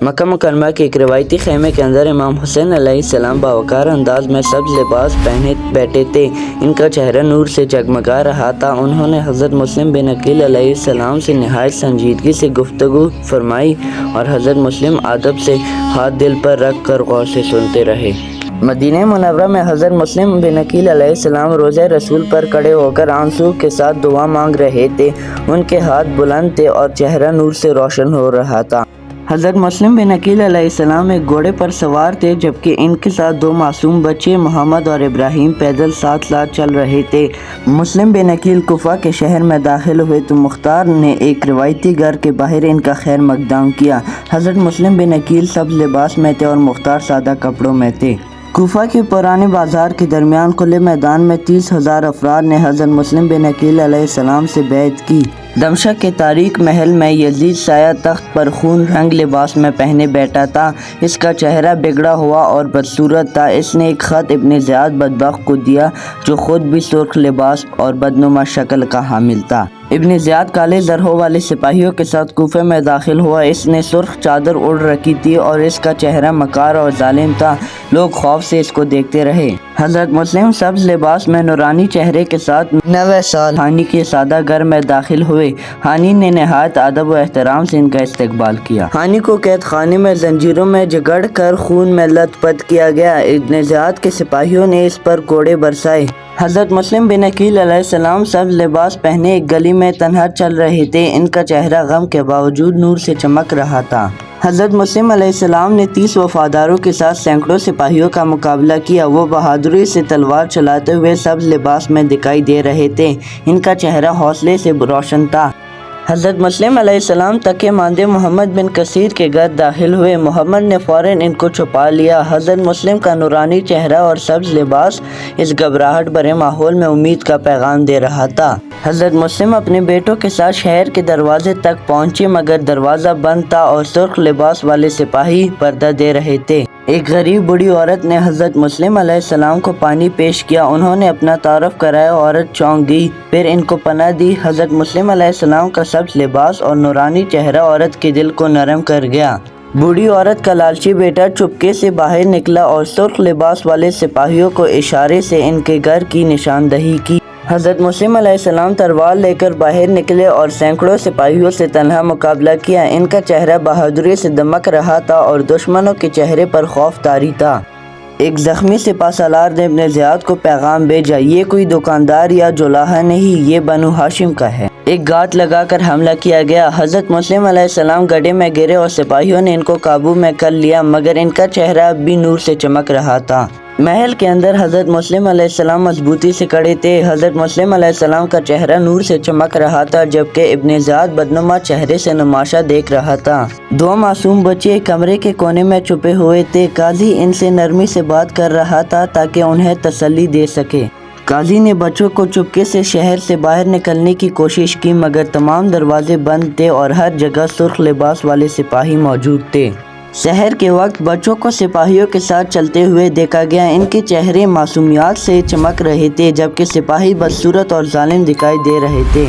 مکہ مکرمہ کے ایک روایتی خیمے کے اندر امام حسین علیہ السلام باوقار انداز میں سبز لباس پہنے بیٹھے تھے۔ ان کا چہرہ نور سے جگمگا رہا تھا۔ انہوں نے حضرت مسلم بن عقیل علیہ السلام سے نہایت سنجیدگی سے گفتگو فرمائی اور حضرت مسلم ادب سے ہاتھ دل پر رکھ کر غور سے سنتے رہے۔ مدینہ منورہ میں حضرت مسلم بن عقیل علیہ السلام روضہ رسول پر کھڑے ہو کر آنسو کے ساتھ دعا مانگ رہے تھے۔ ان کے ہاتھ بلند تھے اور چہرہ نور سے روشن ہو رہا تھا۔ حضرت مسلم بن عقیل علیہ السلام ایک گھوڑے پر سوار تھے، جبکہ ان کے ساتھ دو معصوم بچے محمد اور ابراہیم پیدل ساتھ ساتھ چل رہے تھے۔ مسلم بن عقیل کوفہ کے شہر میں داخل ہوئے تو مختار نے ایک روایتی گھر کے باہر ان کا خیر مقدم کیا۔ حضرت مسلم بن عقیل سبز لباس میں تھے اور مختار سادہ کپڑوں میں تھے۔ کوفہ کے پرانے بازار کے درمیان کھلے میدان میں 30,000 افراد نے حضرت مسلم بن عقیل علیہ السلام سے بیعت کی۔ دمشق کے تاریک محل میں یزید سایہ تخت پر خون رنگ لباس میں پہنے بیٹھا تھا۔ اس کا چہرہ بگڑا ہوا اور بدصورت تھا۔ اس نے ایک خط ابن زیاد بدبخت کو دیا، جو خود بھی سرخ لباس اور بدنما شکل کا حامل تھا۔ ابن زیاد کالے زرہوں والے سپاہیوں کے ساتھ کوفے میں داخل ہوا۔ اس نے سرخ چادر اوڑھ رکھی تھی اور اس کا چہرہ مکار اور ظالم تھا۔ لوگ خوف سے اس کو دیکھتے رہے۔ حضرت مسلم سبز لباس میں نورانی چہرے کے ساتھ 9 سال ہانی کے سادہ گھر میں داخل ہوئے۔ ہانی نے نہایت ادب و احترام سے ان کا استقبال کیا۔ ہانی کو قید خانے میں زنجیروں میں جگڑ کر خون میں لت پت کیا گیا۔ ابن زیاد کے سپاہیوں نے اس پر کوڑے برسائے۔ حضرت مسلم بن عقیل علیہ السلام سبز لباس پہنے ایک گلی میں تنہا چل رہے تھے۔ ان کا چہرہ غم کے باوجود نور سے چمک رہا تھا۔ حضرت مسلم علیہ السلام نے 30 وفاداروں کے ساتھ سینکڑوں سپاہیوں کا مقابلہ کیا۔ وہ بہادری سے تلوار چلاتے ہوئے سبز لباس میں دکھائی دے رہے تھے۔ ان کا چہرہ حوصلے سے روشن تھا۔ حضرت مسلم علیہ السلام تکے ماندے محمد بن کثیر کے گھر داخل ہوئے۔ محمد نے فوراً ان کو چھپا لیا۔ حضرت مسلم کا نورانی چہرہ اور سبز لباس اس گھبراہٹ بھرے ماحول میں امید کا پیغام دے رہا تھا۔ حضرت مسلم اپنے بیٹوں کے ساتھ شہر کے دروازے تک پہنچے، مگر دروازہ بند تھا اور سرخ لباس والے سپاہی پردہ دے رہے تھے۔ ایک غریب بوڑھی عورت نے حضرت مسلم علیہ السلام کو پانی پیش کیا۔ انہوں نے اپنا تعارف کرایا۔ عورت چونک گئی، پھر ان کو پناہ دی۔ حضرت مسلم علیہ السلام کا سبز لباس اور نورانی چہرہ عورت کے دل کو نرم کر گیا۔ بوڑھی عورت کا لالچی بیٹا چپکے سے باہر نکلا اور سرخ لباس والے سپاہیوں کو اشارے سے ان کے گھر کی نشاندہی کی۔ حضرت مسلم علیہ السلام تلوار لے کر باہر نکلے اور سینکڑوں سپاہیوں سے تنہا مقابلہ کیا۔ ان کا چہرہ بہادری سے دمک رہا تھا اور دشمنوں کے چہرے پر خوف طاری تھا۔ ایک زخمی سپہ سالار نے ابن زیاد کو پیغام بھیجا، یہ کوئی دکاندار یا جولاہا نہیں، یہ بنو ہاشم کا ہے۔ ایک گھات لگا کر حملہ کیا گیا۔ حضرت مسلم علیہ السلام گڑھے میں گرے اور سپاہیوں نے ان کو قابو میں کر لیا، مگر ان کا چہرہ اب بھی نور سے چمک رہا تھا۔ محل کے اندر حضرت مسلم علیہ السلام مضبوطی سے کھڑے تھے۔ حضرت مسلم علیہ السلام کا چہرہ نور سے چمک رہا تھا، جبکہ ابن زیاد بدنما چہرے سے نماشا دیکھ رہا تھا۔ دو معصوم بچے کمرے کے کونے میں چھپے ہوئے تھے۔ قاضی ان سے نرمی سے بات کر رہا تھا تاکہ انہیں تسلی دے سکے۔ قاضی نے بچوں کو چپکے سے شہر سے باہر نکلنے کی کوشش کی، مگر تمام دروازے بند تھے اور ہر جگہ سرخ لباس والے سپاہی موجود تھے۔ سحر کے وقت بچوں کو سپاہیوں کے ساتھ چلتے ہوئے دیکھا گیا۔ ان کے چہرے معصومیت سے چمک رہے تھے، جبکہ سپاہی بدصورت اور ظالم دکھائی دے رہے تھے۔